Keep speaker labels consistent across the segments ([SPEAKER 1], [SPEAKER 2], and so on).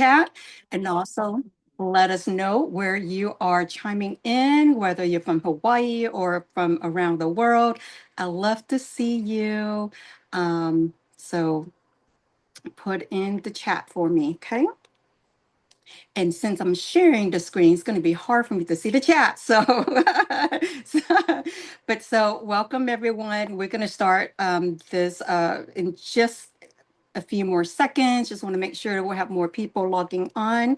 [SPEAKER 1] chat. And also let us know where you are chiming in, whether you're from Hawaii or from around the world. I love to see you. So put in the chat for me, okay? And since I'm sharing the screen, it's going to be hard for me to see the chat. So, welcome everyone. We're going to start this in just a few more seconds. Just want to make sure we'll have more people logging on.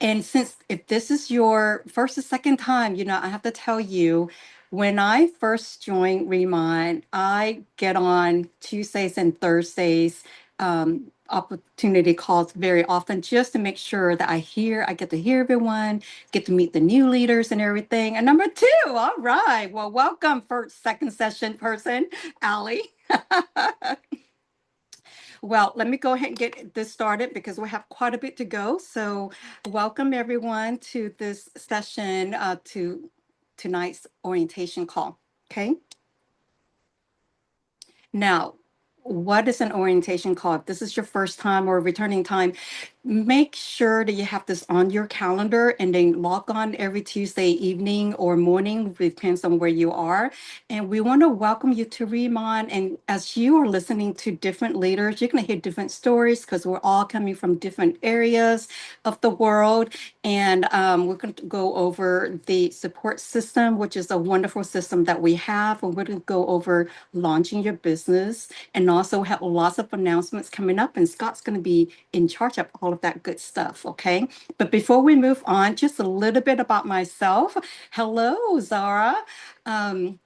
[SPEAKER 1] And since if this is your first or second time, I have to tell you, when I first joined Riman, I get on Tuesdays and Thursdays opportunity calls very often just to make sure that I get to hear everyone, get to meet the new leaders and everything. And number two, all right. Well, welcome first, second session person, Allie. Well, let me go ahead and get this started because we have quite a bit to go. So welcome everyone to this session, to tonight's orientation call. Okay. Now, what is an orientation call? If this is your first time or returning time, make sure that you have this on your calendar and then log on every Tuesday evening or morning, depends on where you are. And we want to welcome you to Riman. And as you are listening to different leaders, you're going to hear different stories because we're all coming from different areas of the world. And we're going to go over the support system, which is a wonderful system that we have. And we're going to go over launching your business and also have lots of announcements coming up. And Scott's going to be in charge of all of that good stuff. Okay. But before we move on, just a little bit about myself. Hello, Zara. Um,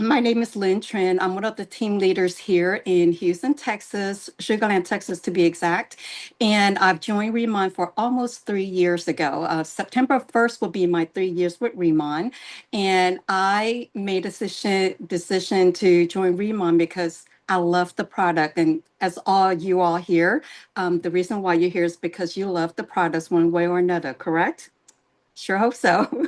[SPEAKER 1] my name is Lynn Trin. I'm one of the team leaders here in Houston, Texas, Sugar Land, Texas, to be exact. And I've joined Riman for almost 3 years ago. September 1st will be my 3 years with Riman. And I made a decision to join Riman because I love the product. And as all you all here, the reason why you're here is because you love the products one way or another, correct? Sure hope so.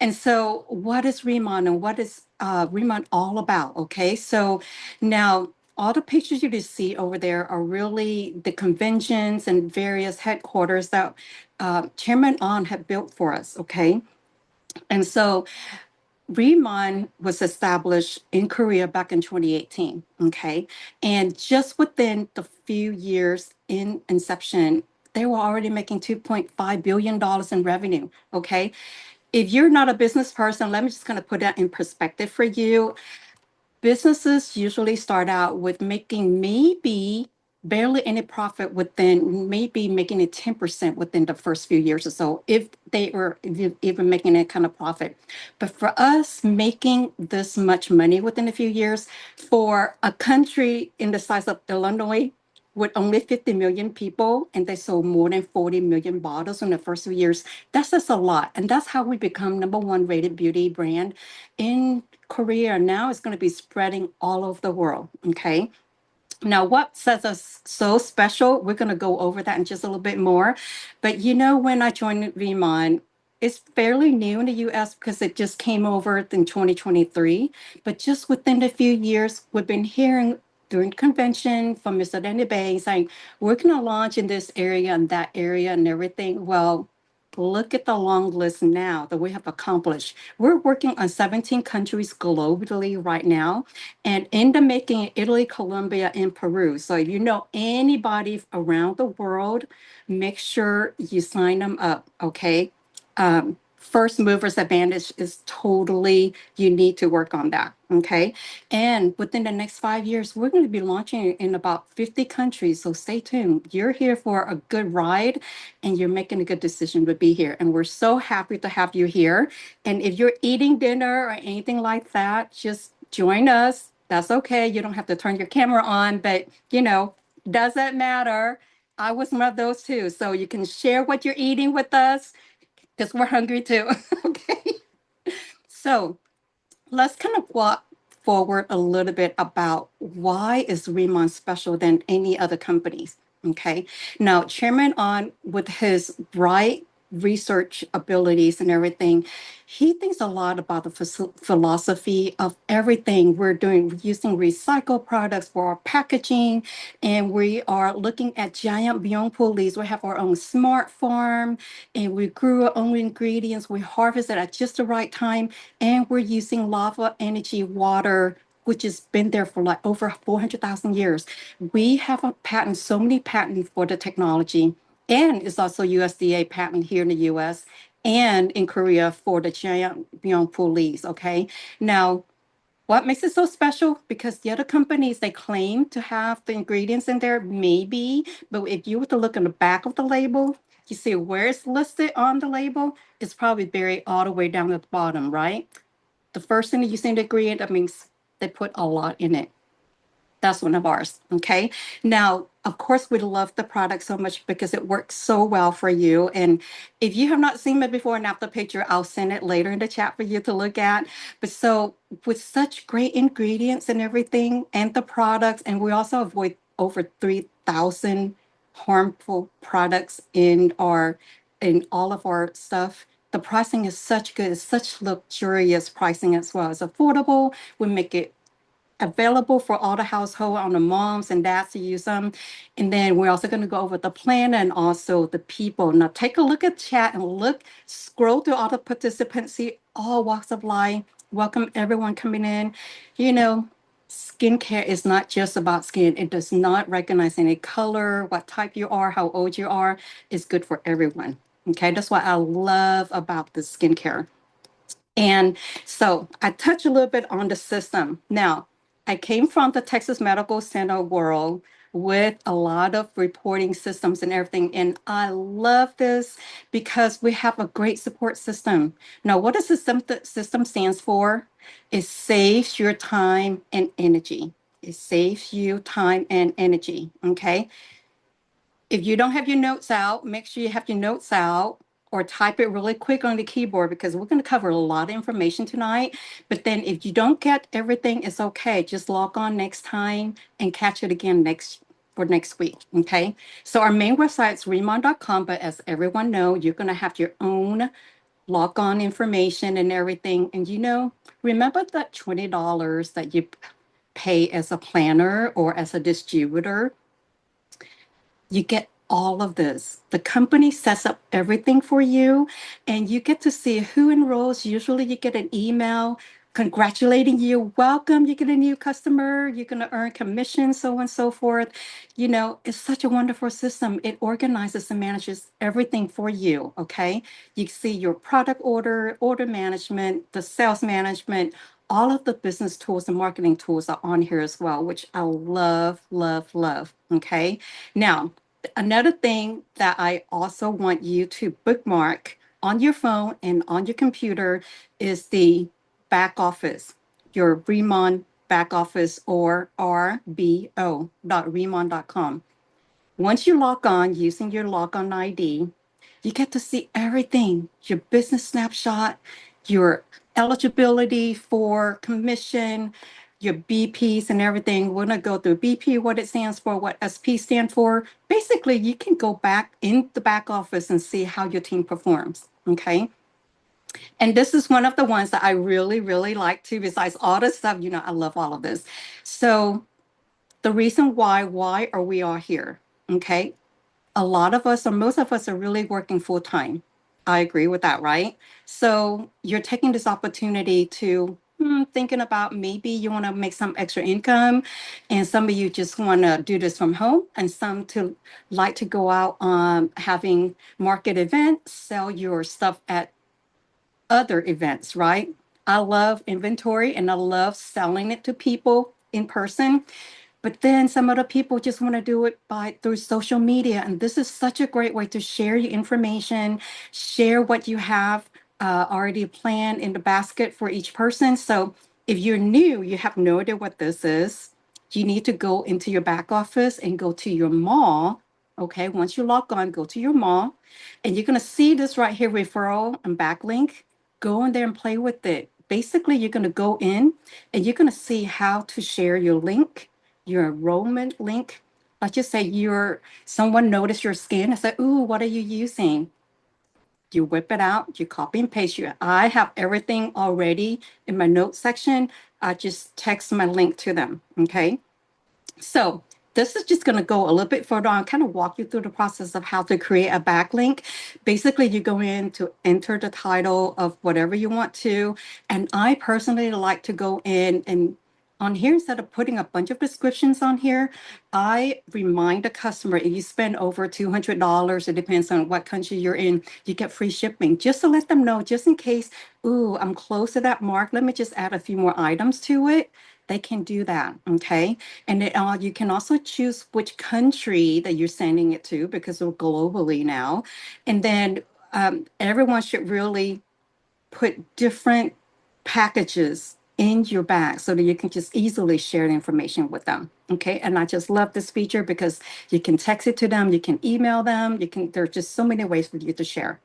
[SPEAKER 1] And so, what is Riman and what is Riman all about? Okay, so now all the pictures you just see over there are really the conventions and various headquarters that Chairman On had built for us. Okay, and so Riman was established in Korea back in 2018. Okay, and just within the few years in inception, they were already making $2.5 billion in revenue. Okay, if you're not a business person, let me just kind of put that in perspective for you. Businesses usually start out with making maybe barely any profit within maybe making it 10% within the first few years or so, if they were even making that kind of profit. But for us, making this much money within a few years for a country in the size of Illinois, with only 50 million people, and they sold more than 40 million bottles in the first few years. That's just a lot. And that's how we become number one rated beauty brand in Korea. Now it's going to be spreading all over the world. Okay. Now, what sets us so special? We're going to go over that in just a little bit more. But when I joined Riman, it's fairly new in the US because it just came over in 2023. But just within a few years, we've been hearing during convention from Mr. Danny Bay saying, we're going to launch in this area and that area and everything. Well, look at the long list now that we have accomplished. We're working on 17 countries globally right now, and in the making, Italy, Colombia, and Peru. So if you know anybody around the world, make sure you sign them up, okay? First movers advantage is totally, you need to work on that, okay? And within the next 5 years, we're going to be launching in about 50 countries. So stay tuned. You're here for a good ride and you're making a good decision to be here. And we're so happy to have you here. And if you're eating dinner or anything like that, just join us. That's okay. You don't have to turn your camera on, but doesn't matter. I was one of those too. So you can share what you're eating with us because we're hungry too. Okay. So let's kind of walk forward a little bit about why is Remon special than any other companies. Okay. Now, Chairman On, with his bright research abilities and everything. He thinks a lot about the philosophy of everything we're doing, we're using recycled products for our packaging, and we are looking at giant beyond pulleys. We have our own smart farm, and we grew our own ingredients. We harvested at just the right time, and we're using lava energy water, which has been there for like over 400,000 years. We have a patent, so many patents for the technology, and it's also USDA patent here in the US and in Korea for the giant beyond pulleys. Okay. Now, what makes it so special? Because the other companies, they claim to have the ingredients in there, maybe, but if you were to look on the back of the label, you see where it's listed on the label, it's probably buried all the way down at the bottom, right? The first thing that you see in the ingredient, that means they put a lot in it. That's one of ours. Okay. Now, of course, we love the product so much because it works so well for you. And if you have not seen it before and after picture, I'll send it later in the chat for you to look at. But so, with such great ingredients and everything, and the products, and we also avoid over 3,000 harmful products in all of our stuff. The pricing is such good, it's such luxurious pricing as well. It's affordable. We make it available for all the household on the moms and dads to use them. And then we're also going to go over the plan and also the people. Now take a look at chat and scroll through all the participants, see all walks of life. Welcome everyone coming in. You know, skincare is not just about skin. It does not recognize any color, what type you are, how old you are. It's good for everyone. Okay, that's what I love about the skincare. And so I touch a little bit on the system. Now, I came from the Texas Medical Center world with a lot of reporting systems and everything. And I love this because we have a great support system. Now, what does the system stands for? It saves your time and energy. It saves you time and energy. Okay. If you don't have your notes out, make sure you have your notes out or type it really quick on the keyboard because we're going to cover a lot of information tonight. But then if you don't get everything, it's okay. Just log on next time and catch it again next week. Okay. So our main website is Riman.com, but as everyone know, you're going to have your own log on information and everything. And remember that $20 that you pay as a planner or as a distributor? You get all of this. The company sets up everything for you, and you get to see who enrolls. Usually, you get an email congratulating you. Welcome, you get a new customer. You're going to earn commission, so on and so forth. It's such a wonderful system. It organizes and manages everything for you. Okay. You see your product order management, the sales management, all of the business tools and marketing tools are on here as well, which I love, love, love. Okay. Now, another thing that I also want you to bookmark on your phone and on your computer is the back office, your Remon back office or rbo.remon.com. Once you log on using your logon ID, you get to see everything, your business snapshot, your eligibility for commission, your BPs and everything. We're going to go through BP, what it stands for, what SP stand for. Basically, you can go back in the back office and see how your team performs. Okay. And this is one of the ones that I really, really like too, besides all the stuff, I love all of this. So the reason why are we all here? Okay. A lot of us, or most of us, are really working full time. I agree with that, right? So you're taking this opportunity to thinking about maybe you want to make some extra income, and some of you just want to do this from home, and some to like to go out having market events, sell your stuff at other events, right? I love inventory and I love selling it to people in person. But then some other people just want to do it through social media. And this is such a great way to share your information, share what you have already planned in the basket for each person. So if you're new, you have no idea what this is, you need to go into your back office and go to your mall. Okay, once you log on, go to your mall, and you're going to see this right here, referral and backlink. Go in there and play with it. Basically, you're going to go in and you're going to see how to share your link, your enrollment link. Let's just say someone noticed your skin and said, "Ooh, what are you using?" You whip it out, you copy and paste. I have everything already in my notes section. I just text my link to them. Okay. So this is just going to go a little bit further on, kind of walk you through the process of how to create a backlink. Basically, you go in to enter the title of whatever you want to. And I personally like to go in and on here, instead of putting a bunch of descriptions on here, I remind the customer if you spend over $200, it depends on what country you're in, you get free shipping. Just to let them know, just in case, ooh, I'm close to that mark, let me just add a few more items to it. They can do that. Okay. And you can also choose which country that you're sending it to because we're globally now. And then everyone should really put different packages in your bag so that you can just easily share the information with them. Okay. And I just love this feature because you can text it to them, you can email them, there's just so many ways for you to share.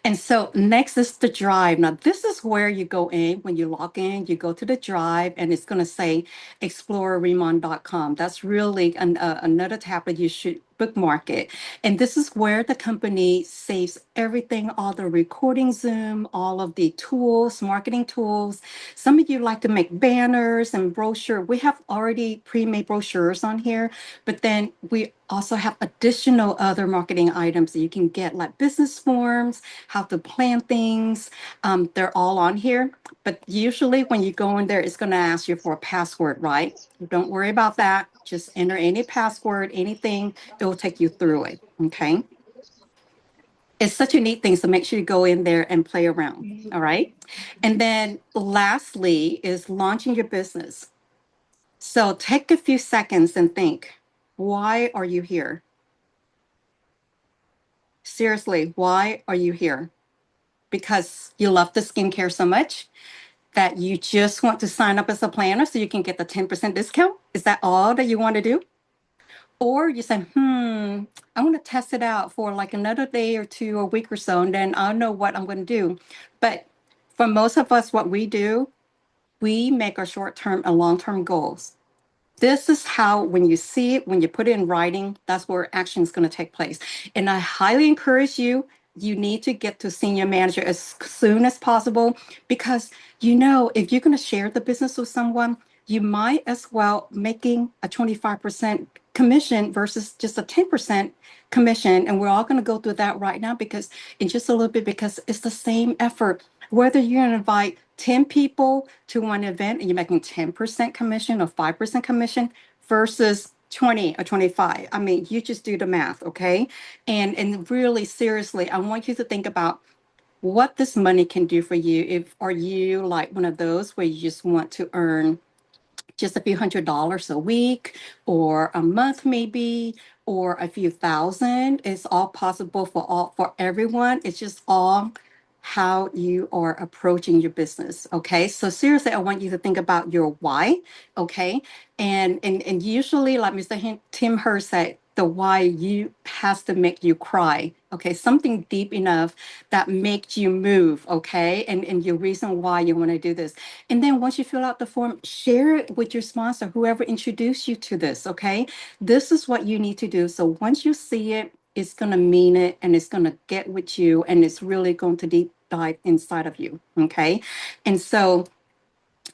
[SPEAKER 1] And so next is the drive. Now, this is where you go in. When you log in, you go to the drive and it's going to say explorerremon.com. That's really another tab that you should bookmark it. And this is where the company saves everything, all the recording Zoom, all of the tools, marketing tools. Some of you like to make banners and brochure. We have already pre-made brochures on here, but then we also have additional other marketing items that you can get, like business forms, how to plan things. They're all on here. But usually when you go in there, it's going to ask you for a password, right? Don't worry about that. Just enter any password, anything, it will take you through it. Okay. It's such a neat thing. So make sure you go in there and play around. All right. And then lastly is launching your business. So take a few seconds and think, why are you here? Seriously, why are you here? Because you love the skincare so much that you just want to sign up as a planner so you can get the 10% discount? Is that all that you want to do? Or you say, I want to test it out for like another day or two, a week or so, and then I'll know what I'm going to do. But for most of us, what we do, we make our short-term and long-term goals. This is how, when you see it, when you put it in writing, that's where action is going to take place. And I highly encourage you, you need to get to senior manager as soon as possible because, if you're going to share the business with someone, you might as well making a 25% commission versus just a 10% commission. And we're all going to go through that right now because in just a little bit, because it's the same effort. Whether you're going to invite 10 people to one event and you're making 10% commission or 5% commission versus 20 or 25. I mean, you just do the math, okay? And really seriously, I want you to think about what this money can do for you. If are you like one of those where you just want to earn just a few $100s a week or a month maybe or a few thousand? It's all possible for everyone. It's just all how you are approaching your business. Okay. So seriously, I want you to think about your why. Okay. And usually, like Tim Hurst said, the why you has to make you cry. Okay. Something deep enough that makes you move. Okay. And your reason why you want to do this. And then once you fill out the form, share it with your sponsor, whoever introduced you to this. Okay. This is what you need to do. So once you see it, it's going to mean it and it's going to get with you and it's really going to deep dive inside of you. Okay. And so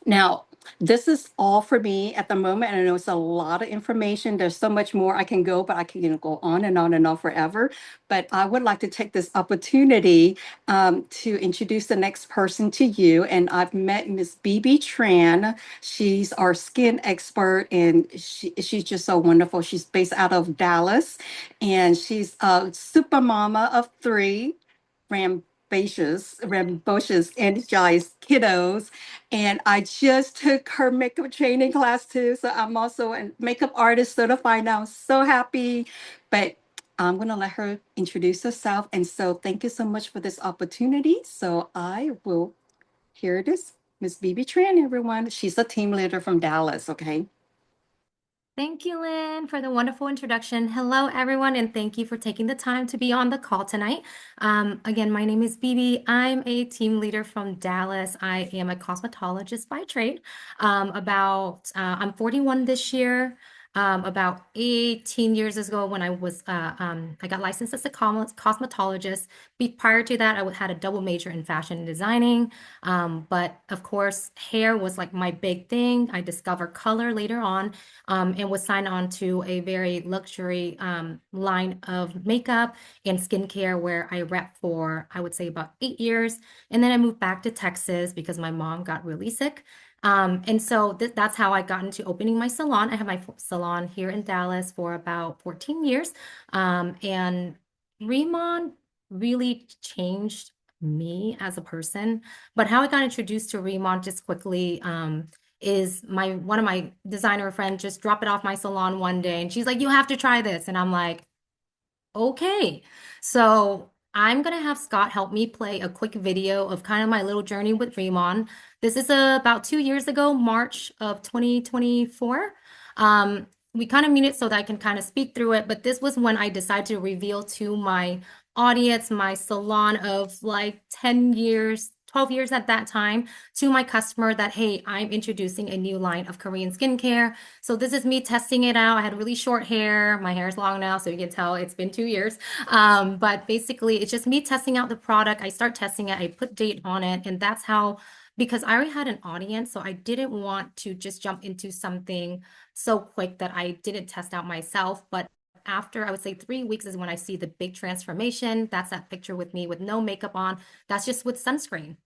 [SPEAKER 1] now, this is all for me at the moment. And I know it's a lot of information. There's so much more I can go, but I can go on and on and on forever. But I would like to take this opportunity to introduce the next person to you. And I've met Miss BB Tran. She's our skin expert, and she's just so wonderful. She's based out of Dallas, and she's a super mama of three. Rambunctious, energized kiddos. And I just took her makeup training class too. So I'm also a makeup artist certified now. So happy. But I'm going to let her introduce herself. And so thank you so much for this opportunity. So I will hear it is Miss BB Tran, everyone. She's a team leader from Dallas. Okay.
[SPEAKER 2] Thank you, Lynn, for the wonderful introduction. Hello, everyone, and thank you for taking the time to be on the call tonight. Again, my name is Bibi. I'm a team leader from Dallas. I am a cosmetologist by trade. I'm 41 this year. about 18 years ago when I got licensed as a cosmetologist. Prior to that, had a double major in fashion and designing. But of course, hair was like my big thing. I discovered color later on, and was signed on to a very luxury line of makeup and skincare where I rep for, I would say, about 8 years. And then I moved back to Texas because my mom got really sick. And so that's how I got into opening my salon. I have my salon here in Dallas for about 14 years. And Riman really changed me as a person. But how I got introduced to Riman just quickly, is my one of my designer friends just dropped it off my salon one day and she's like, you have to try this. And I'm like, okay, so I'm gonna have Scott help me play a quick video of kind of my little journey with Remon. This is about 2 years ago, March of 2024. We kind of mean it so that I can kind of speak through it, but this was when I decided to reveal to my audience, my salon of like 10 years, 12 years at that time, to my customer that, hey, I'm introducing a new line of Korean skincare. So this is me testing it out. I had really short hair. My hair is long now, so you can tell it's been 2 years. But basically, it's just me testing out the product. I start testing it. I put date on it, and that's how, because I already had an audience, so I didn't want to just jump into something so quick that I didn't test out myself. But after, I would say, 3 weeks is when I see the big transformation. That's that picture with me with no makeup on. That's just with sunscreen.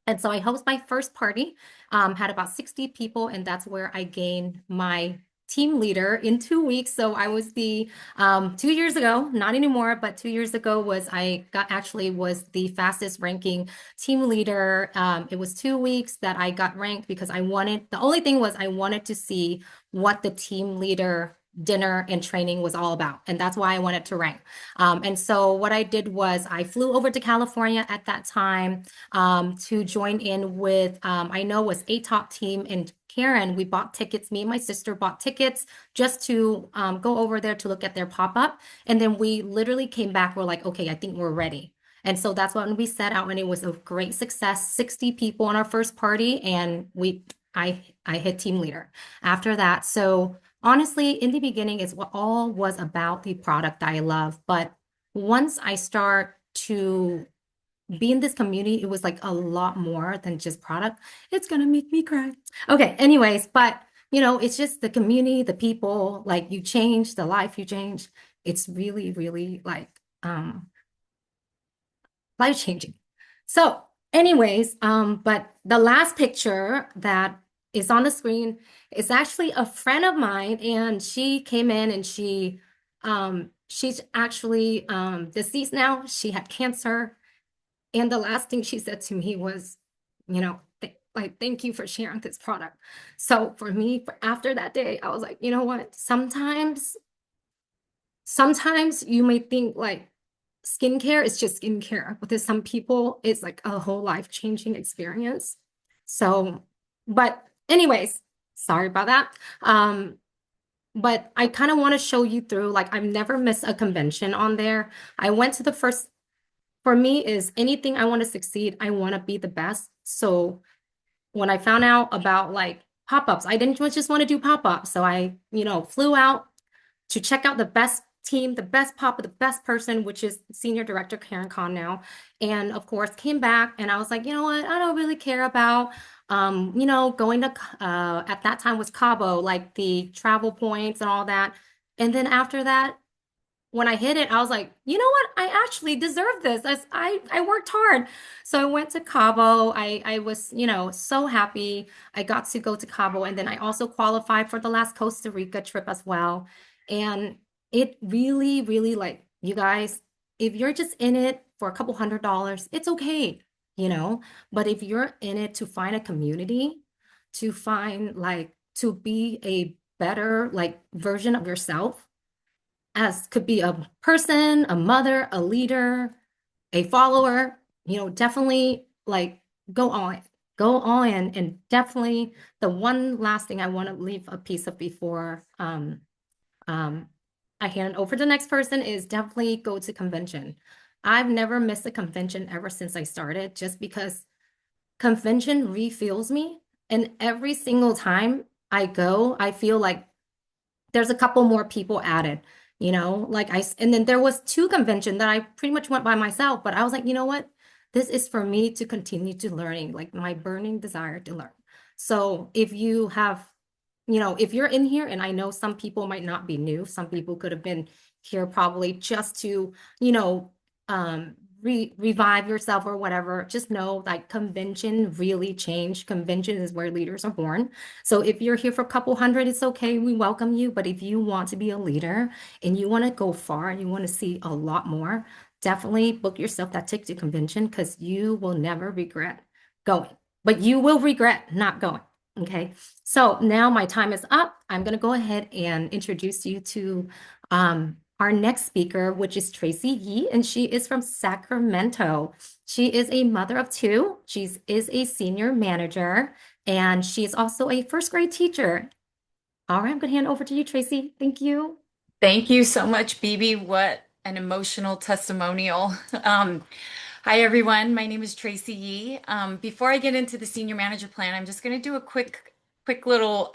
[SPEAKER 2] And so I host my first party, had about 60 people, and that's where I gained my team leader in 2 weeks. So I was the 2 years ago, not anymore, but 2 years ago was the fastest ranking team leader. It was 2 weeks that I got ranked because the only thing was I wanted to see what the team leader dinner and training was all about. And that's why I wanted to rank. And so what I did was I flew over to California at that time to join in with, I know it was a top team and Karen. We bought tickets. Me and my sister bought tickets just to go over there to look at their pop-up. And then we literally came back. We're like, okay, I think we're ready. And so that's when we set out, and it was a great success. 60 people on our first party, and I hit team leader after that. So honestly, in the beginning, it's what all was about the product I love. But once I start to be in this community, it was like a lot more than just product. It's gonna make me cry. Okay, anyways, but it's just the community, the people, like you change, the life you change. It's really, really like life changing. So, anyways, but the last picture that is on the screen is actually a friend of mine, and she came in and she's actually deceased now. She had cancer. And the last thing she said to me was, thank you for sharing this product. So for me, after that day, I was like, you know what? Sometimes you may think like skincare is just skincare, but to some people, it's like a whole life-changing experience. So, but anyways, sorry about that. But I kind of want to show you through, like, I've never missed a convention on there. I went to the first for me is anything I want to succeed, I want to be the best. So when I found out about like pop-ups, I didn't just want to do pop-ups. So I, flew out to check out the best team, the best pop-up, the best person, which is Senior Director Karen Khan now. And of course, came back and I was like, you know what? I don't really care about, going to, at that time was Cabo, like the travel points and all that. And then after that, when I hit it, I was like, you know what? I actually deserve this. I worked hard. So I went to Cabo. I was, so happy. I got to go to Cabo. And then I also qualified for the last Costa Rica trip as well. And it really, really, like, you guys, if you're just in it for a couple $100, it's okay, you know? But if you're in it to find a community, to find like to be a better like version of yourself, as could be a person, a mother, a leader, a follower, definitely like go on, go all in. And definitely the one last thing I want to leave a piece of before um, I hand over to the next person is definitely go to convention. I've never missed a convention ever since I started, just because convention refuels me. And every single time I go, I feel like there's a couple more people added, and then there was two convention that I pretty much went by myself, but I was like, you know what? This is for me to continue to learning, like my burning desire to learn. So if you're in here, and I know some people might not be new, some people could have been here probably just to, you know, revive yourself or whatever, just know like convention really changed. Convention is where leaders are born. So if you're here for a couple hundred, it's okay. We welcome you. But if you want to be a leader and you want to go far and you want to see a lot more, definitely book yourself that ticket to convention because you will never regret going. But you will regret not going. Okay. So now my time is up. I'm going to go ahead and introduce you to our next speaker, which is Tracy Yee, and she is from Sacramento. She is a mother of two. She is a senior manager, and she is also a first grade teacher. All right, I'm going to hand over to you, Tracy. Thank you.
[SPEAKER 3] Thank you so much, Bibi. What an emotional testimonial. Hi, everyone. My name is Tracy Yee. Before I get into the senior manager plan, I'm just going to do a quick little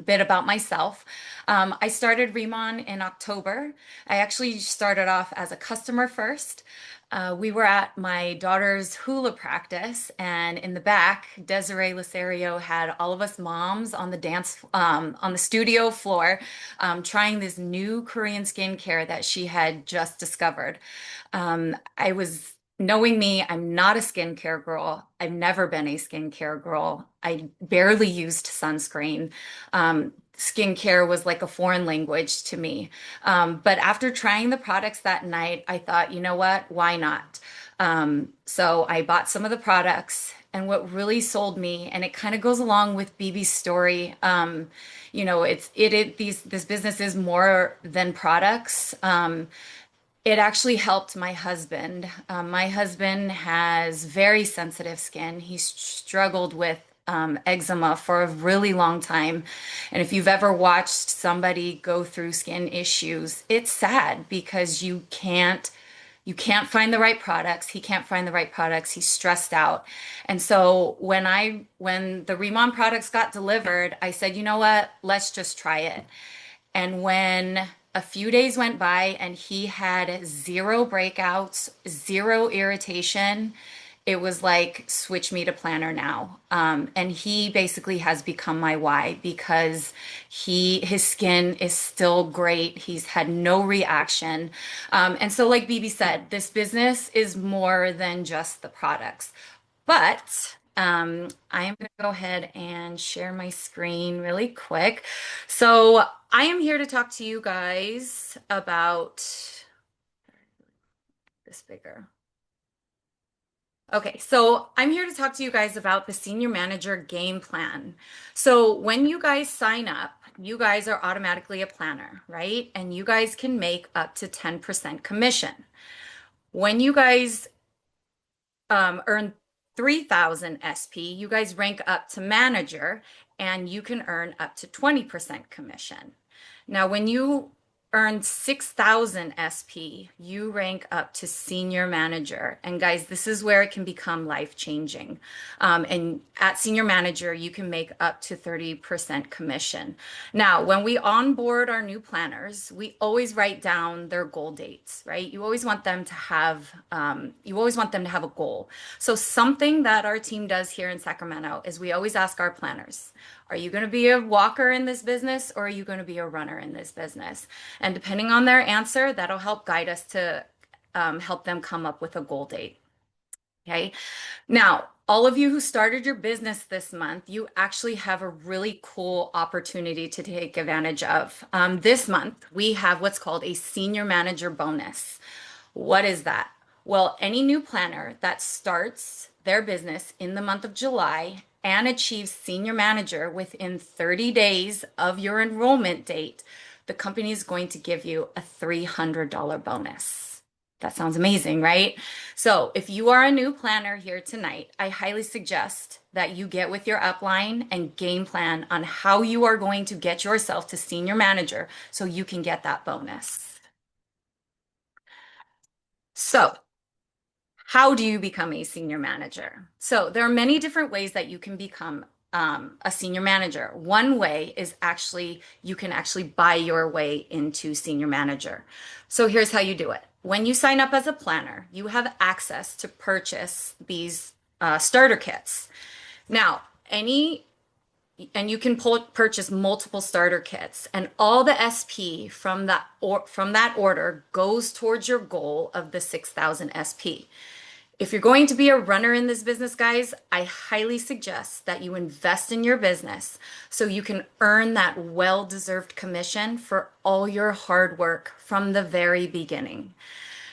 [SPEAKER 3] bit about myself. I started Riman in October. I actually started off as a customer first. We were at my daughter's hula practice, and in the back, Desiree Losario had all of us moms on on the studio floor, trying this new Korean skincare that she had just discovered. I was Knowing me, I'm not a skincare girl. I've never been a skincare girl. I barely used sunscreen. Skincare was like a foreign language to me. But after trying the products that night, I thought, you know what? Why not? So I bought some of the products. And what really sold me, and it kind of goes along with BB's story, this business is more than products. It actually helped my husband. My husband has very sensitive skin. He's struggled with eczema for a really long time. And if you've ever watched somebody go through skin issues, it's sad because you can't find the right products. He can't find the right products. He's stressed out. And so when the Remon products got delivered, I said, you know what? Let's just try it. And when a few days went by and he had zero breakouts, zero irritation, it was like, switch me to planner now. And he basically has become my why because his skin is still great. He's had no reaction. And so, like BB said, this business is more than just the products. But I am going to go ahead and share my screen really quick. So I am here to talk to you guys about this bigger. Okay, so I'm here to talk to you guys about the senior manager game plan. So when you guys sign up, you guys are automatically a planner, right? And you guys can make up to 10% commission. When you guys earn 3,000 SP, you guys rank up to manager and you can earn up to 20% commission. Now, when you earn 6,000 SP, you rank up to senior manager. And guys, this is where it can become life-changing. And at senior manager, you can make up to 30% commission. Now, when we onboard our new planners, we always write down their goal dates, right? You always want them to have a goal. So something that our team does here in Sacramento is we always ask our planners, are you going to be a walker in this business or are you going to be a runner in this business? And depending on their answer, that'll help guide us to help them come up with a goal date. Okay. Now, all of you who started your business this month, you actually have a really cool opportunity to take advantage of. This month, we have what's called a senior manager bonus. What is that? Well, any new planner that starts their business in the month of July and achieves senior manager within 30 days of your enrollment date, the company is going to give you a $300 bonus. That sounds amazing, right? So if you are a new planner here tonight, I highly suggest that you get with your upline and game plan on how you are going to get yourself to senior manager so you can get that bonus. So how do you become a senior manager? So there are many different ways that you can become a senior manager. One way is actually you can actually buy your way into senior manager. So here's how you do it. When you sign up as a planner, you have access to purchase these starter kits. Now, and you can purchase multiple starter kits, and all the SP from that order goes towards your goal of the 6,000 SP. If you're going to be a runner in this business, guys, I highly suggest that you invest in your business so you can earn that well-deserved commission for all your hard work from the very beginning.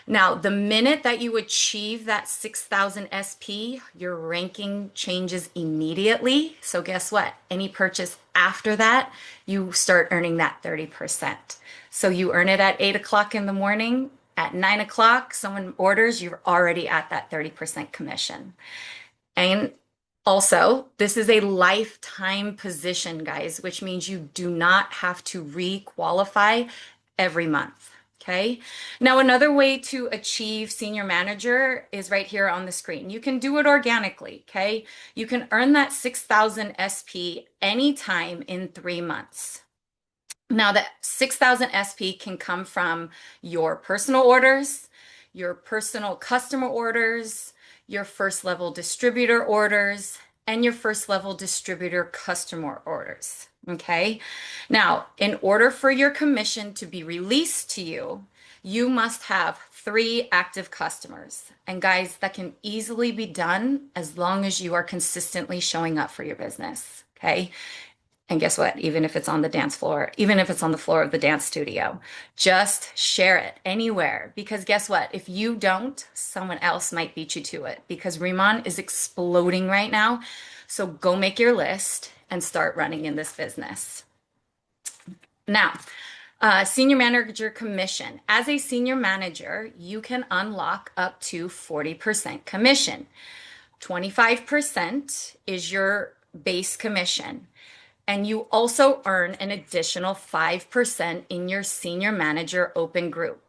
[SPEAKER 3] Now, the minute that you achieve that 6,000 SP, your ranking changes immediately. So guess what? Any purchase after that, you start earning that 30%. So you earn it at 8 o'clock in the morning. At 9 o'clock, someone orders, you're already at that 30% commission. And also, this is a lifetime position, guys, which means you do not have to re-qualify every month. Okay. Now, another way to achieve senior manager is right here on the screen. You can do it organically. Okay. You can earn that 6,000 SP anytime in 3 months. Now, that 6,000 SP can come from your personal orders, your personal customer orders, your first level distributor orders, and your first level distributor customer orders. Okay. Now, in order for your commission to be released to you, you must have 3 active customers. And guys, that can easily be done as long as you are consistently showing up for your business. Okay. And guess what? Even if it's on the dance floor, even if it's on the floor of the dance studio, just share it anywhere. Because guess what? If you don't, someone else might beat you to it because Riman is exploding right now. So go make your list and start running in this business. Now, senior manager commission. As a senior manager, you can unlock up to 40% commission. 25% is your base commission. And you also earn an additional 5% in your senior manager open group.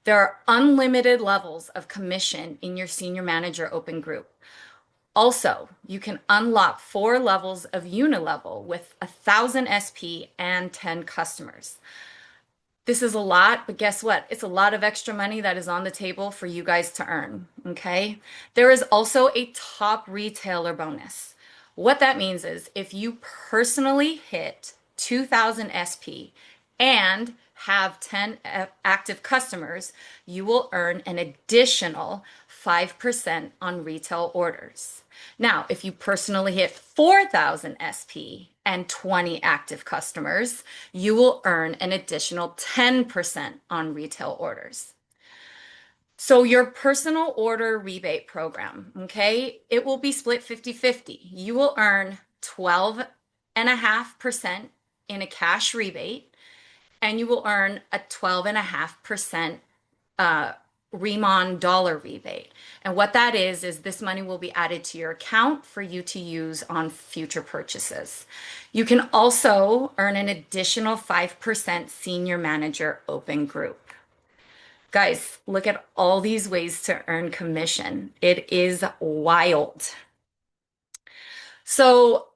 [SPEAKER 3] There are unlimited levels of commission in your senior manager open group. Also, you can unlock 4 levels of unilevel with 1,000 SP and 10 customers. This is a lot, but guess what? It's a lot of extra money that is on the table for you guys to earn, okay? There is also a top retailer bonus. What that means is if you personally hit 2,000 SP and have 10 active customers, you will earn an additional 5% on retail orders. Now, if you personally hit 4,000 SP and 20 active customers, you will earn an additional 10% on retail orders. So your personal order rebate program, okay, it will be split 50-50. You will earn 12.5% in a cash rebate, and you will earn a 12.5% Riman dollar rebate. And what that is this money will be added to your account for you to use on future purchases. You can also earn an additional 5% senior manager open group. Guys, look at all these ways to earn commission. It is wild. So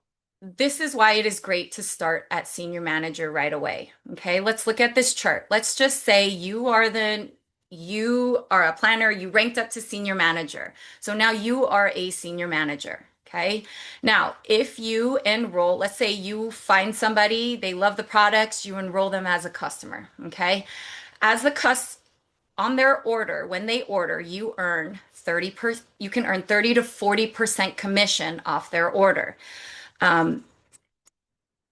[SPEAKER 3] this is why it is great to start at senior manager right away. Okay, let's look at this chart. Let's just say you are a planner, you ranked up to senior manager. So now you are a senior manager. Okay. Now, if you enroll, let's say you find somebody, they love the products, you enroll them as a customer. Okay. On their order, when they order, you can earn 30 to 40% commission off their order. And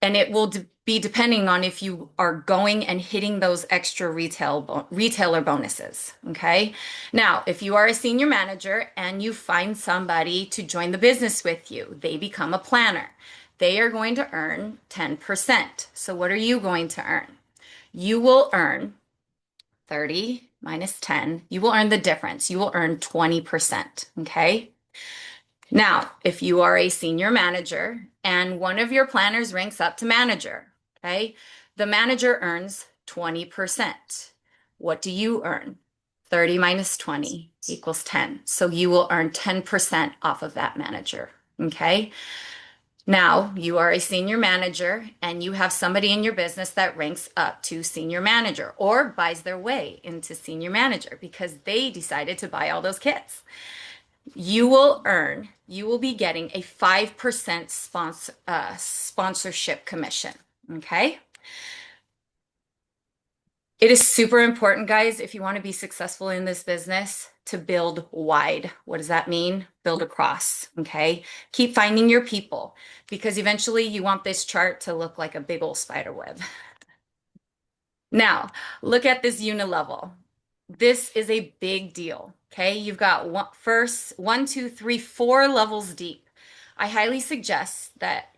[SPEAKER 3] it will be depending on if you are going and hitting those extra retailer bonuses. Okay. Now, if you are a senior manager and you find somebody to join the business with you, they become a planner. They are going to earn 10%. So what are you going to earn? You will earn 30 minus 10. You will earn the difference. You will earn 20%. Okay. Now, if you are a senior manager and one of your planners ranks up to manager, okay, the manager earns 20%. What do you earn? 30 minus 20 equals 10. So you will earn 10% off of that manager. Okay. Now, you are a senior manager and you have somebody in your business that ranks up to senior manager or buys their way into senior manager because they decided to buy all those kits. You will be getting a 5% sponsorship commission. Okay. It is super important, guys, if you want to be successful in this business, to build wide. What does that mean? Build across. Okay. Keep finding your people because eventually you want this chart to look like a big old spider web. Now, look at this unit level. This is a big deal. Okay. You've got one, two, three, 4 levels deep. I highly suggest that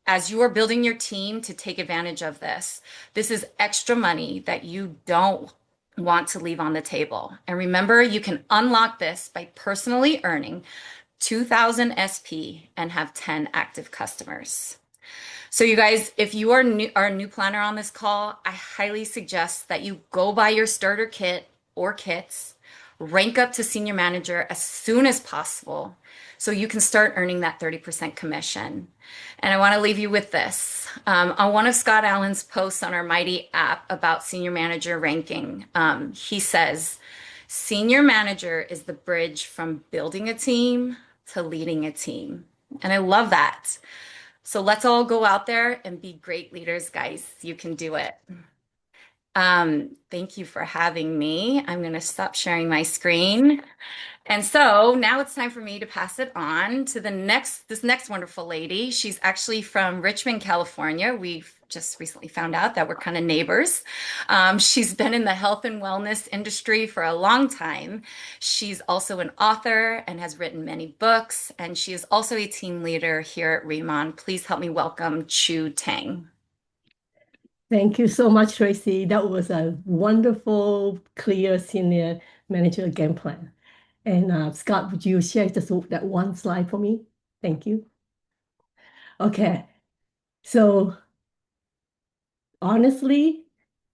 [SPEAKER 3] as you are building your team to take advantage of this, this is extra money that you don't want to leave on the table. And remember, you can unlock this by personally earning 2000 SP and have 10 active customers. So you guys, if you are a new planner on this call, I highly suggest that you go buy your starter kit or kits, rank up to senior manager as soon as possible so you can start earning that 30% commission. And I want to leave you with this. On one of Scott Allen's posts on our Mighty app about senior manager ranking, he says, senior manager is the bridge from building a team to leading a team. And I love that. So let's all go out there and be great leaders, guys. You can do it. Thank you for having me. I'm going to stop sharing my screen. And so now it's time for me to pass it on to this next wonderful lady. She's actually from Richmond, California. We've just recently found out that we're kind of neighbors. She's been in the health and wellness industry for a long time. She's also an author and has written many books. And she is also a team leader here at Riman. Please help me welcome Chu Tang.
[SPEAKER 4] Thank you so much, Tracy. That was a wonderful, clear senior manager game plan. And Scott, would you share just that one slide for me? Thank you. Okay, so honestly,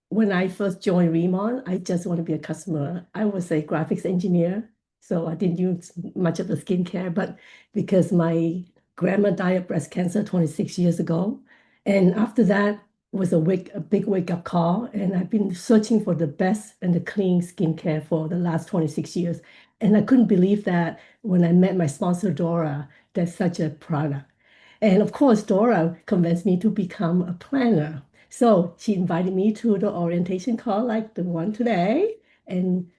[SPEAKER 4] when I first joined Riman, I just want to be a customer. I was a graphics engineer, so I didn't use much of the skincare, but because my grandma died of breast cancer 26 years ago, and after that was a big wake-up call, and I've been searching for the best and the clean skincare for the last 26 years. And I couldn't believe that when I met my sponsor, Dora, there's such a product. And of course, Dora convinced me to become a planner. So she invited me to the orientation call like the one today, and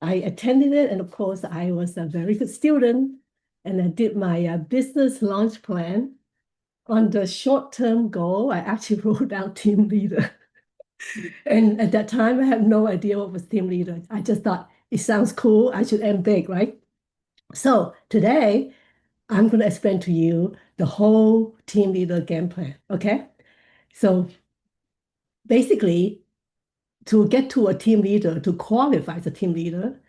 [SPEAKER 4] I attended it. And of course, I was a very good student, and I did my business launch plan. On the short-term goal, I actually wrote down team leader. And at that time, I had no idea what was team leader. I just thought it sounds cool. I should aim big, right? So today, I'm going to explain to you the whole team leader game plan. Okay. So basically, to get to a team leader, to qualify as a team leader,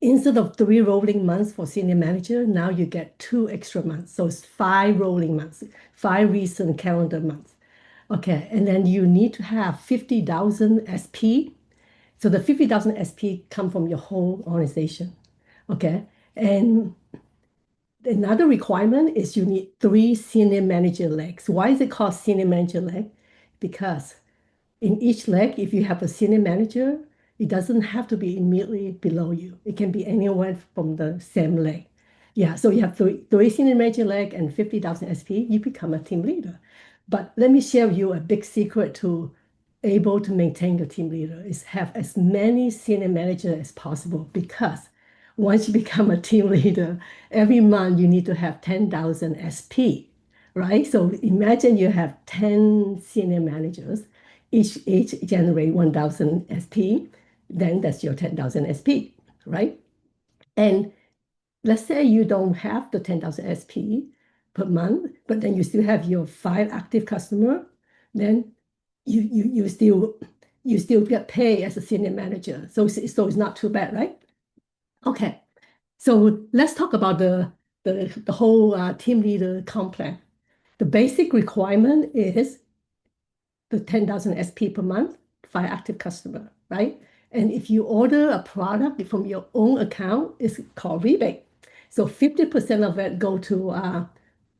[SPEAKER 4] instead of 3 rolling months for senior manager, now you get 2 extra months. So it's 5 rolling months, 5 recent calendar months. Okay, and then you need to have 50,000 SP. So the 50,000 SP come from your whole organization. Okay, and another requirement is you need 3 senior manager legs. Why is it called senior manager leg? Because in each leg, if you have a senior manager, it doesn't have to be immediately below you. It can be anyone from the same leg. Yeah, so you have three senior manager leg and 50,000 SP, you become a team leader. But let me share with you a big secret to able to maintain your team leader is have as many senior manager as possible, because once you become a team leader, every month you need to have 10,000 SP, right? So imagine you have 10 senior managers, each generate 1,000 SP, then that's your 10,000 SP, right? And let's say you don't have the 10,000 SP per month, but then you still have your 5 active customer, then you still get paid as a senior manager. So it's not too bad, right? Okay. So let's talk about the whole team leader comp plan. The basic requirement is the 10,000 SP per month, 5 active customer, right? And if you order a product from your own account, it's called rebate. So 50% of it go to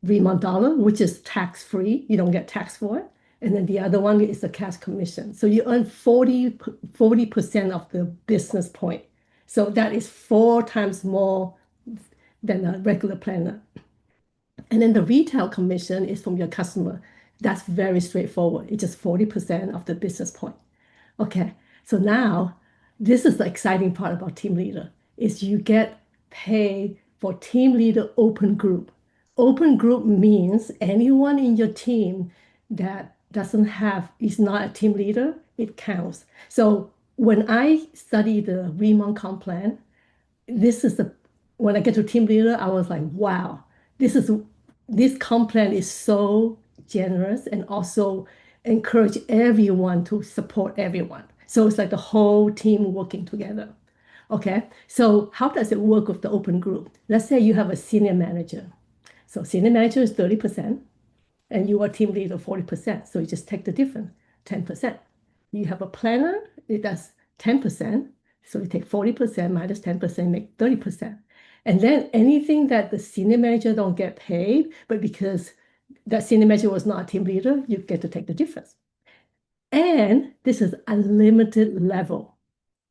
[SPEAKER 4] Vermont dollar, which is tax free. You don't get taxed for it. And then the other one is the cash commission. So you earn 40% of the business point. So that is 4 times more than a regular planner. And then the retail commission is from your customer. That's very straightforward. It's just 40% of the business point. Okay, so now this is the exciting part about team leader is you get paid for team leader open group. Open group means anyone in your team that doesn't have is not a team leader, it counts. So when I study the Remon comp plan, this is the when I get to team leader, I was like, wow, this is this comp plan is so generous and also encourage everyone to support everyone. So it's like the whole team working together. Okay, so how does it work with the open group? Let's say you have a senior manager. So senior manager is 30%, and you are team leader 40%. So you just take the difference, 10%. You have a planner, it does 10%. So you take 40% minus 10%, make 30%. And then anything that the senior manager don't get paid, but because that senior manager was not a team leader, you get to take the difference. And this is unlimited level.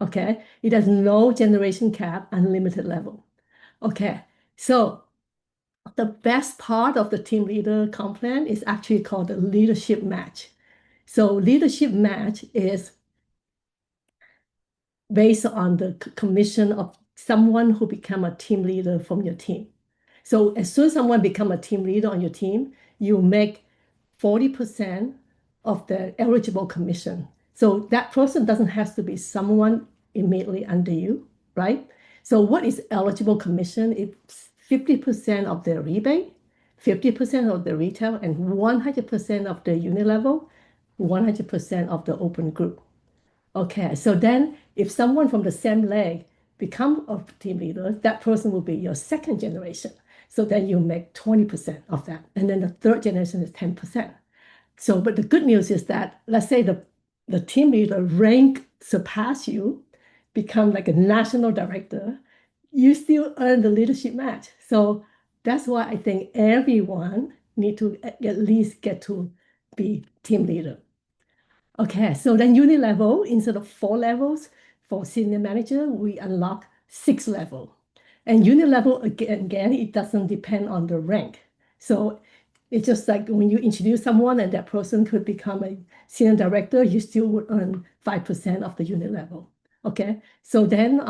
[SPEAKER 4] Okay. It has no generation cap, unlimited level. Okay. So the best part of the team leader comp plan is actually called the leadership match. So leadership match is based on the commission of someone who become a team leader from your team. So as soon as someone become a team leader on your team, you make 40% of the eligible commission. So that person doesn't have to be someone immediately under you, right? So what is eligible commission? It's 50% of the rebate, 50% of the retail, and 100% of the unit level, 100% of the open group. Okay, so then if someone from the same leg become a team leader, that person will be your second generation. So then you make 20% of that. And then the third generation is 10%. So, but the good news is that let's say the team leader rank surpass you, become like a national director, you still earn the leadership match. So that's why I think everyone need to at least get to be team leader. Okay, so then unit level, instead of 4 levels for senior manager, we unlock 6 level. And unit level, again, it doesn't depend on the rank. So it's just like when you introduce someone and that person could become a senior director, you still would earn 5% of the unit level. Okay, so then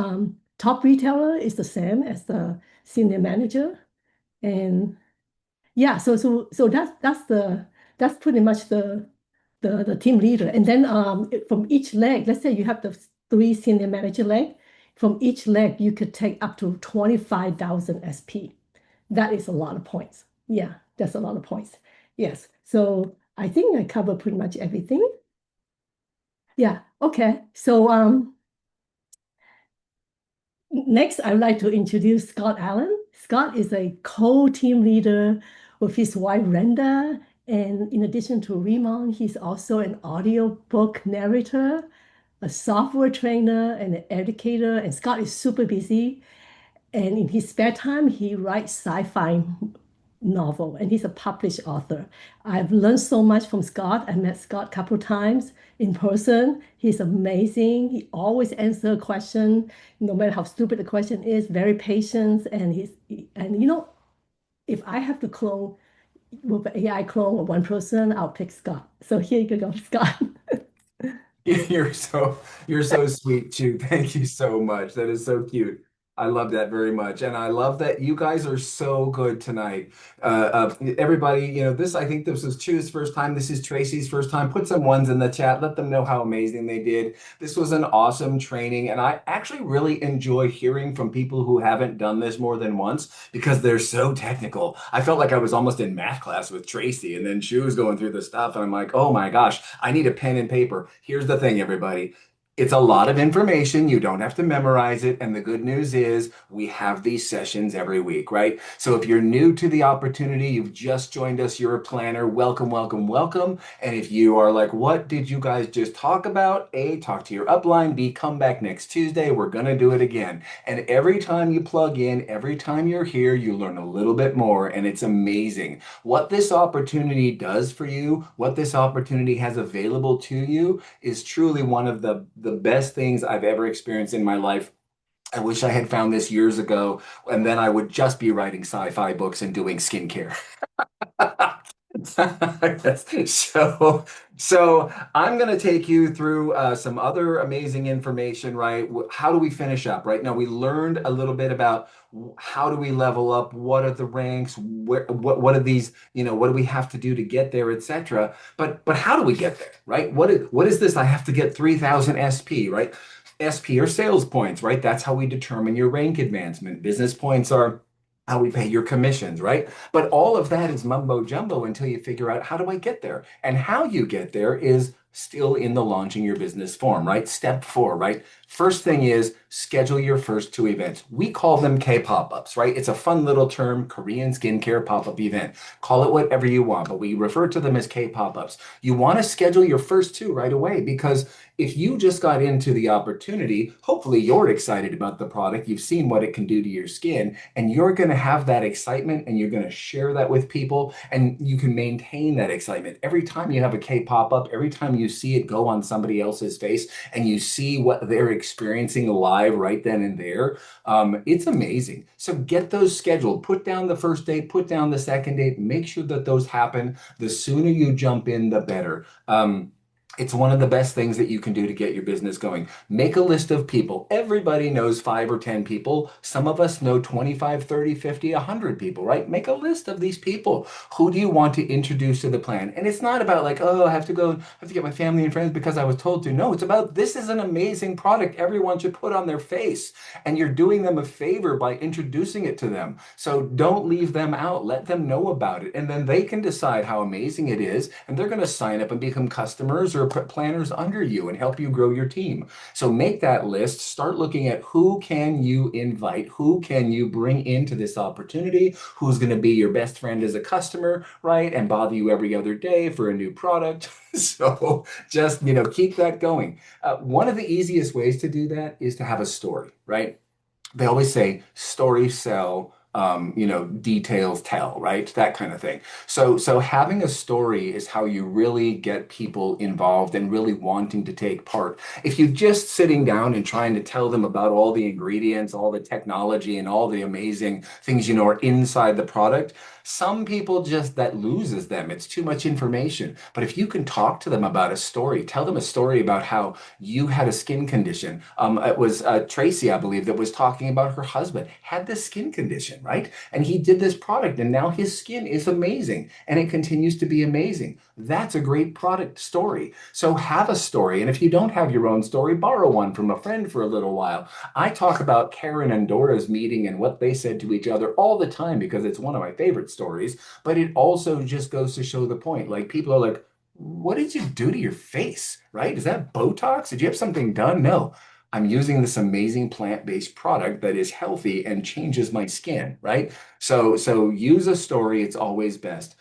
[SPEAKER 4] top retailer is the same as the senior manager. And yeah, so that's pretty much the team leader. And then from each leg, let's say you have the 3 senior manager leg, from each leg you could take up to 25,000 SP. That is a lot of points. Yeah, that's a lot of points. Yes. So I think I covered pretty much everything. Yeah. Okay. So next, I'd like to introduce Scott Allen. Scott is a co-team leader with his wife, Renda. And in addition to Riman, he's also an audiobook narrator, a software trainer, and an educator. And Scott is super busy. And in his spare time, he writes sci-fi novel, and he's a published author. I've learned so much from Scott. I met Scott a couple of times in person. He's amazing. He always answers a question, no matter how stupid the question is, very patient. And if I have to clone with an AI clone of one person, I'll pick Scott. So here you go, Scott.
[SPEAKER 5] You're so you're so sweet, too. Thank you so much. That is so cute. I love that very much, and I love that you guys are so good tonight. Everybody, this I think this was Chu's first time. This is Tracy's first time. Put some ones in the chat. Let them know how amazing they did. This was an awesome training, and I actually really enjoy hearing from people who haven't done this more than once because they're so technical. I felt like I was almost in math class with Tracy, and then Chu was going through the stuff, and I'm like, oh my gosh, I need a pen and paper. Here's the thing, everybody. It's a lot of information. You don't have to memorize it. And the good news is we have these sessions every week, right? So if you're new to the opportunity, you've just joined us, you're a planner, welcome, welcome, welcome. And if you are like, what did you guys just talk about? A, talk to your upline. B, come back next Tuesday. We're going to do it again. And every time you plug in, every time you're here, you learn a little bit more. And it's amazing what this opportunity does for you, what this opportunity has available to you is truly one of the best things I've ever experienced in my life. I wish I had found this years ago, and then I would just be writing sci-fi books and doing skincare. So, so I'm going to take you through some other amazing information, right? How do we finish up, right? Now, we learned a little bit about how do we level up? What are the ranks? What are these, what do we have to do to get there, etc. But how do we get there, right? What is this? I have to get 3,000 SP, right? SP are sales points, right? That's how we determine your rank advancement. Business points are how we pay your commissions, right? But all of that is mumbo jumbo until you figure out how do I get there? And how you get there is still in the launching your business form, right? Step 4, right? First thing is schedule your first 2 events. We call them K pop-ups, right? It's a fun little term, Korean skincare pop-up event. Call it whatever you want, but we refer to them as K pop-ups. You want to schedule your first 2 right away because if you just got into the opportunity, hopefully you're excited about the product. You've seen what it can do to your skin, and you're going to have that excitement and you're going to share that with people, and you can maintain that excitement. Every time you have a K pop up, every time you see it go on somebody else's face and you see what they're experiencing live right then and there, it's amazing. So get those scheduled. Put down the first date, put down the second date, make sure that those happen. The sooner you jump in, the better. It's one of the best things that you can do to get your business going. Make a list of people. Everybody knows 5 or 10 people. Some of us know 25, 30, 50, 100 people, right? Make a list of these people. Who do you want to introduce to the plan? And it's not about like, oh, I have to go, I have to get my family and friends because I was told to. No, it's about this is an amazing product everyone should put on their face. And you're doing them a favor by introducing it to them. So don't leave them out. Let them know about it. And then they can decide how amazing it is. And they're going to sign up and become customers or planners under you and help you grow your team. So make that list, start looking at who can you invite, who can you bring into this opportunity, who's going to be your best friend as a customer, right? And bother you every other day for a new product. So just, keep that going. One of the easiest ways to do that is to have a story, right? They always say stories sell, details tell, right? That kind of thing. So having a story is how you really get people involved and really wanting to take part. If you just sitting down and trying to tell them about all the ingredients, all the technology, and all the amazing things are inside the product, some people just that loses them. It's too much information. But if you can talk to them about a story, tell them a story about how you had a skin condition. It was Tracy, I believe, that was talking about her husband had this skin condition, right? And he did this product, and now his skin is amazing, and it continues to be amazing. That's a great product story. So have a story, and if you don't have your own story, borrow one from a friend for a little while. I talk about Karen and Dora's meeting and what they said to each other all the time because it's one of my favorite stories, but it also just goes to show the point. Like people are like, what did you do to your face? Right? Is that Botox? Did you have something done? No. I'm using this amazing plant-based product that is healthy and changes my skin, right? So use a story. It's always best.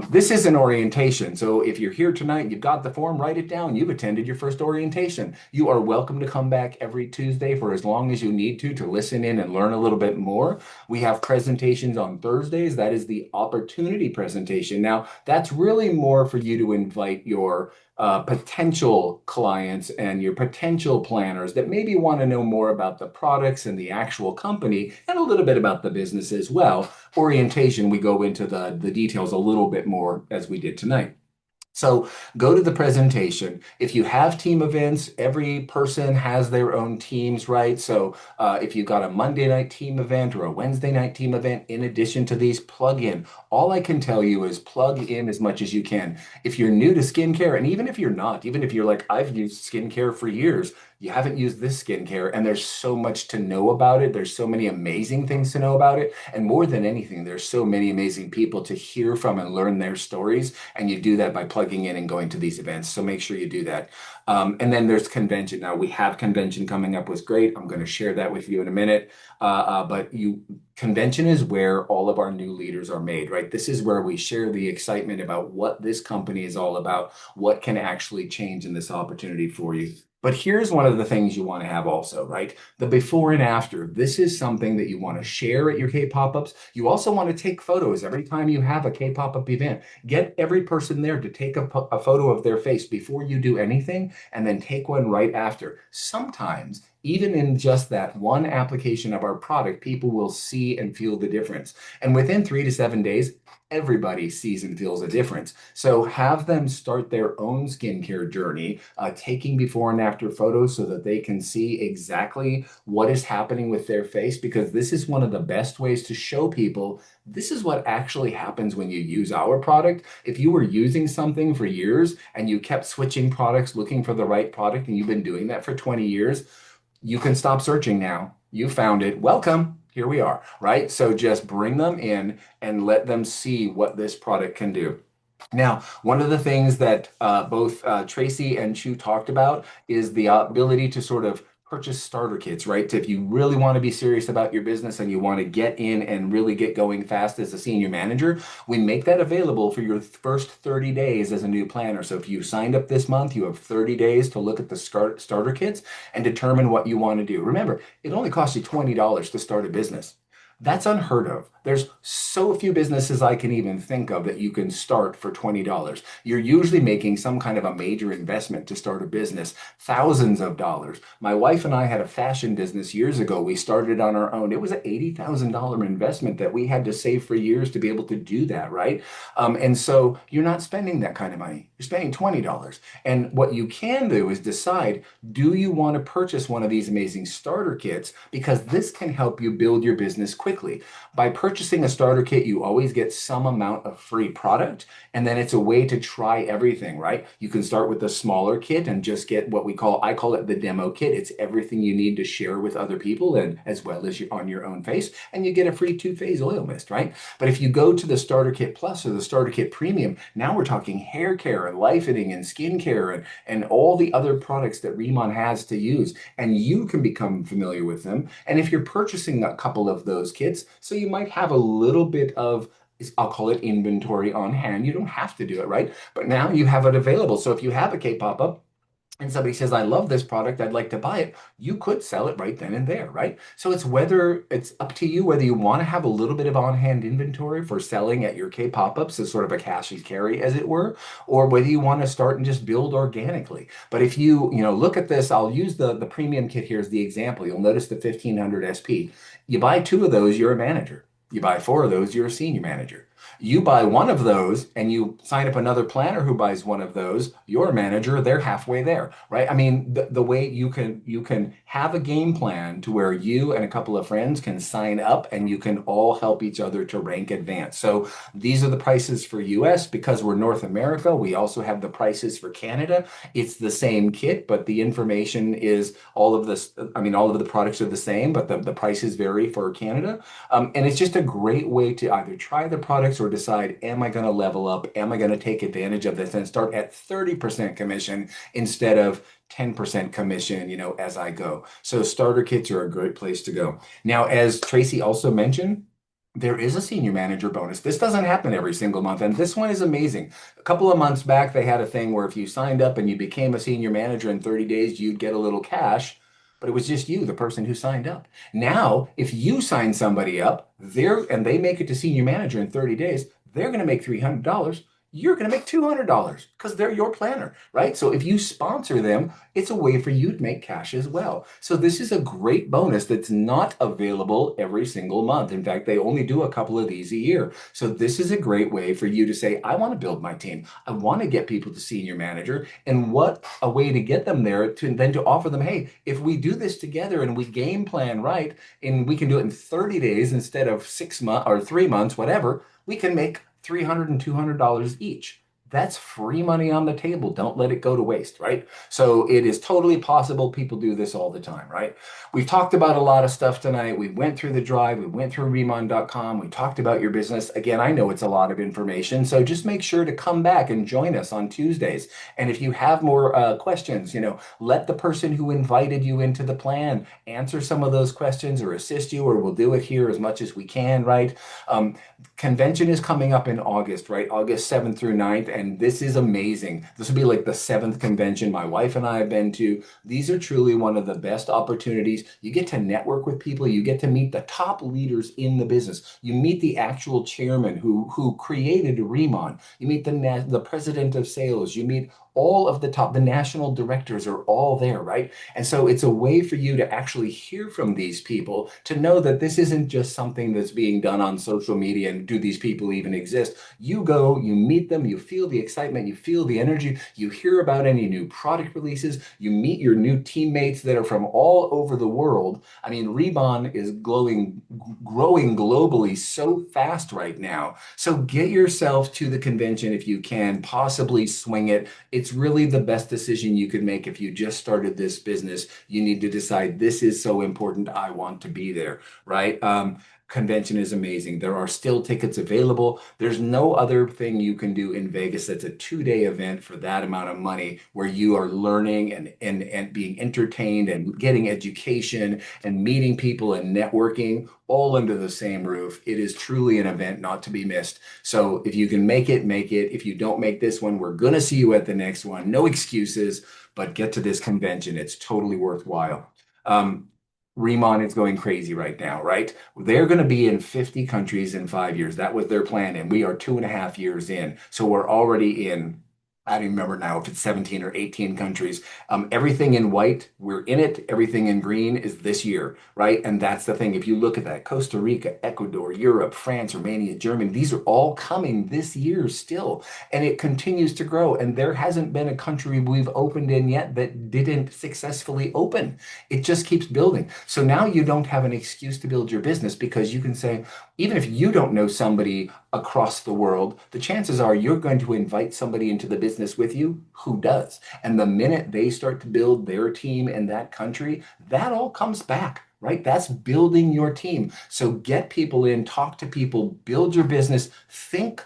[SPEAKER 5] This is an orientation. So if you're here tonight, you've got the form, write it down. You've attended your first orientation. You are welcome to come back every Tuesday for as long as you need to listen in and learn a little bit more. We have presentations on Thursdays. That is the opportunity presentation. Now, that's really more for you to invite your potential clients and your potential planners that maybe want to know more about the products and the actual company and a little bit about the business as well. Orientation, we go into the details a little bit more as we did tonight. So go to the presentation. If you have team events, every person has their own teams, right? So if you've got a Monday night team event or a Wednesday night team event, in addition to these, plug in. All I can tell you is plug in as much as you can. If you're new to skincare, and even if you're not, even if you're like, I've used skincare for years, you haven't used this skincare, and there's so much to know about it. There's so many amazing things to know about it. And more than anything, there's so many amazing people to hear from and learn their stories. And you do that by plugging in and going to these events. So make sure you do that. And then there's convention. Now we have convention coming up was great. I'm going to share that with you in a minute. But convention is where all of our new leaders are made, right? This is where we share the excitement about what this company is all about, what can actually change in this opportunity for you. But here's one of the things you want to have also, right? The before and after. This is something that you want to share at your K-pop-ups. You also want to take photos every time you have a K-pop-up event. Get every person there to take a photo of their face before you do anything, and then take one right after. Sometimes, even in just that one application of our product, people will see and feel the difference. And within 3 to 7 days, everybody sees and feels a difference. So have them start their own skincare journey, taking before and after photos so that they can see exactly what is happening with their face, because this is one of the best ways to show people this is what actually happens when you use our product. If you were using something for years and you kept switching products, looking for the right product, and you've been doing that for 20 years, you can stop searching now. You found it. Welcome. Here we are, right? So just bring them in and let them see what this product can do. Now, one of the things that both Tracy and Chu talked about is the ability to sort of purchase starter kits, right? If you really want to be serious about your business and you want to get in and really get going fast as a senior manager, we make that available for your first 30 days as a new planner. So if you signed up this month, you have 30 days to look at the starter kits and determine what you want to do. Remember, it only costs you $20 to start a business. That's unheard of. There's so few businesses I can even think of that you can start for $20. You're usually making some kind of a major investment to start a business, thousands of dollars. My wife and I had a fashion business years ago. We started on our own. It was an $80,000 investment that we had to save for years to be able to do that, right? And so you're not spending that kind of money. You're spending $20. And what you can do is decide, do you want to purchase one of these amazing starter kits? Because this can help you build your business quickly. By purchasing a starter kit, you always get some amount of free product, and then it's a way to try everything, right? You can start with a smaller kit and just get what I call it the demo kit. It's everything you need to share with other people and as well as on your own face, and you get a free two-phase oil mist, right? But if you go to the starter kit plus or the starter kit premium, now we're talking hair care and lightening and skincare and all the other products that Riman has to use, and you can become familiar with them. And if you're purchasing a couple of those kits, so you might have a little bit of, I'll call it inventory on hand. You don't have to do it, right? But now you have it available. So if you have a K-pop up and somebody says, I love this product, I'd like to buy it, you could sell it right then and there, right? So it's up to you whether you want to have a little bit of on-hand inventory for selling at your K-pop-ups as sort of a cash and carry, as it were, or whether you want to start and just build organically. But if you look at this, I'll use the premium kit here as the example. You'll notice the 1500 SP. You buy two of those, you're a manager. You buy four of those, you're a senior manager. You buy one of those and you sign up another planner who buys one of those, your manager, they're halfway there, right? I mean, the way you can have a game plan to where you and a couple of friends can sign up and you can all help each other to rank advance. So these are the prices for US because we're North America. We also have the prices for Canada. It's the same kit, but the information is all of this. I mean, all of the products are the same, but the prices vary for Canada. And it's just a great way to either try the products or decide, am I going to level up? Am I going to take advantage of this and start at 30% commission instead of 10% commission, as I go. So starter kits are a great place to go. Now, as Tracy also mentioned, there is a senior manager bonus. This doesn't happen every single month, and this one is amazing. A couple of months back, they had a thing where if you signed up and you became a senior manager in 30 days, you'd get a little cash, but it was just you, the person who signed up. Now, if you sign somebody up, and they make it to senior manager in 30 days, they're going to make $300. You're going to make $200 because they're your planner, right? So if you sponsor them, it's a way for you to make cash as well. So this is a great bonus that's not available every single month. In fact, they only do a couple of these a year. So this is a great way for you to say, I want to build my team. I want to get people to senior manager. And what a way to get them there to offer them, hey, if we do this together and we game plan right, and we can do it in 30 days instead of 6 months or 3 months, whatever, we can make $300 and $200 each. that's free money on the table. Don't let it go to waste, right? So it is totally possible. People do this all the time, right? We've talked about a lot of stuff tonight. We went through the drive, we went through Riman.com, we talked about your business. Again, I know it's a lot of information, so just make sure to come back and join us on Tuesdays. And if you have more questions, let the person who invited you into the plan answer some of those questions or assist you, or we'll do it here as much as we can, right? Um, Convention is coming up in August, right? August 7th through 9th. And this is amazing. This will be like the seventh convention my wife and I have been to. These are truly one of the best opportunities. You get to network with people. You get to meet the top leaders in the business. You meet the actual chairman who created Remon. You meet the president of sales. You meet all of the national directors are all there, right? And so it's a way for you to actually hear from these people, to know that this isn't just something that's being done on social media and do these people even exist? You go, you meet them, you feel the excitement, you feel the energy, you hear about any new product releases, you meet your new teammates that are from all over the world. I mean, Rebon is growing globally so fast right now. So get yourself to the convention if you can, possibly swing it. It's really the best decision you could make if you just started this business. You need to decide, this is so important, I want to be there, right? Convention is amazing. There are still tickets available. There's no other thing you can do in Vegas that's a 2-day event for that amount of money, where you are learning and being entertained and getting education and meeting people and networking all under the same roof. It is truly an event not to be missed. So if you can make it, make it. If you don't make this one, we're going to see you at the next one. No excuses, but get to this convention. It's totally worthwhile. Remon is going crazy right now, right? They're going to be in 50 countries in 5 years. That was their plan. And we are 2.5 years in. So we're already in, I don't remember now if it's 17 or 18 countries. Everything in white, we're in it. Everything in green is this year, right? And that's the thing. If you look at that, Costa Rica, Ecuador, Europe, France, Romania, Germany, these are all coming this year still. And it continues to grow. And there hasn't been a country we've opened in yet that didn't successfully open. It just keeps building. So now you don't have an excuse to build your business, because you can say, even if you don't know somebody across the world, the chances are you're going to invite somebody into the business with you who does. And the minute they start to build their team in that country, that all comes back, right? That's building your team. So get people in, talk to people, build your business, think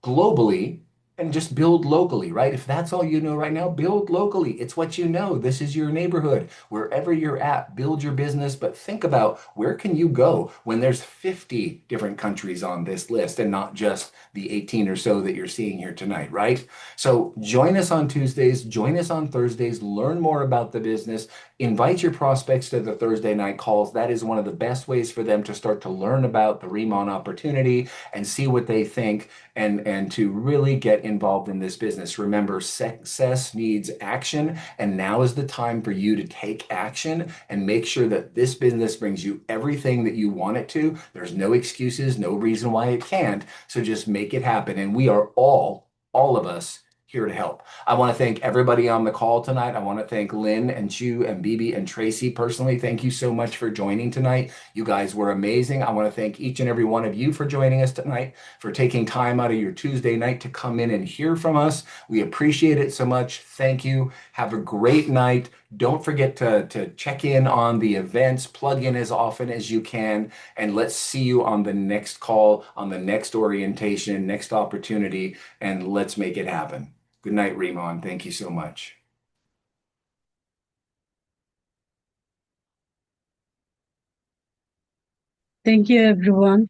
[SPEAKER 5] globally, and just build locally, right? If that's all you know right now, build locally. It's what you know. This is your neighborhood. Wherever you're at, build your business, but think about, where can you go when there's 50 different countries on this list and not just the 18 or so that you're seeing here tonight, right? So join us on Tuesdays, join us on Thursdays, learn more about the business, invite your prospects to the Thursday night calls. That is one of the best ways for them to start to learn about the Remon opportunity and see what they think, and to really get involved in this business. Remember, success needs action, and now is the time for you to take action and make sure that this business brings you everything that you want it to. There's no excuses, no reason why it can't. So just make it happen. And we are all of us, here to help. I want to thank everybody on the call tonight. I want to thank Lynn and Chu and Bibi and Tracy personally. Thank you so much for joining tonight. You guys were amazing. I want to thank each and every one of you for joining us tonight, for taking time out of your Tuesday night to come in and hear from us. We appreciate it so much. Thank you. Have a great night. Don't forget to check in on the events, plug in as often as you can, and let's see you on the next call, on the next orientation, next opportunity, and let's make it happen. Good night, Riman. Thank you so much.
[SPEAKER 6] Thank you, everyone.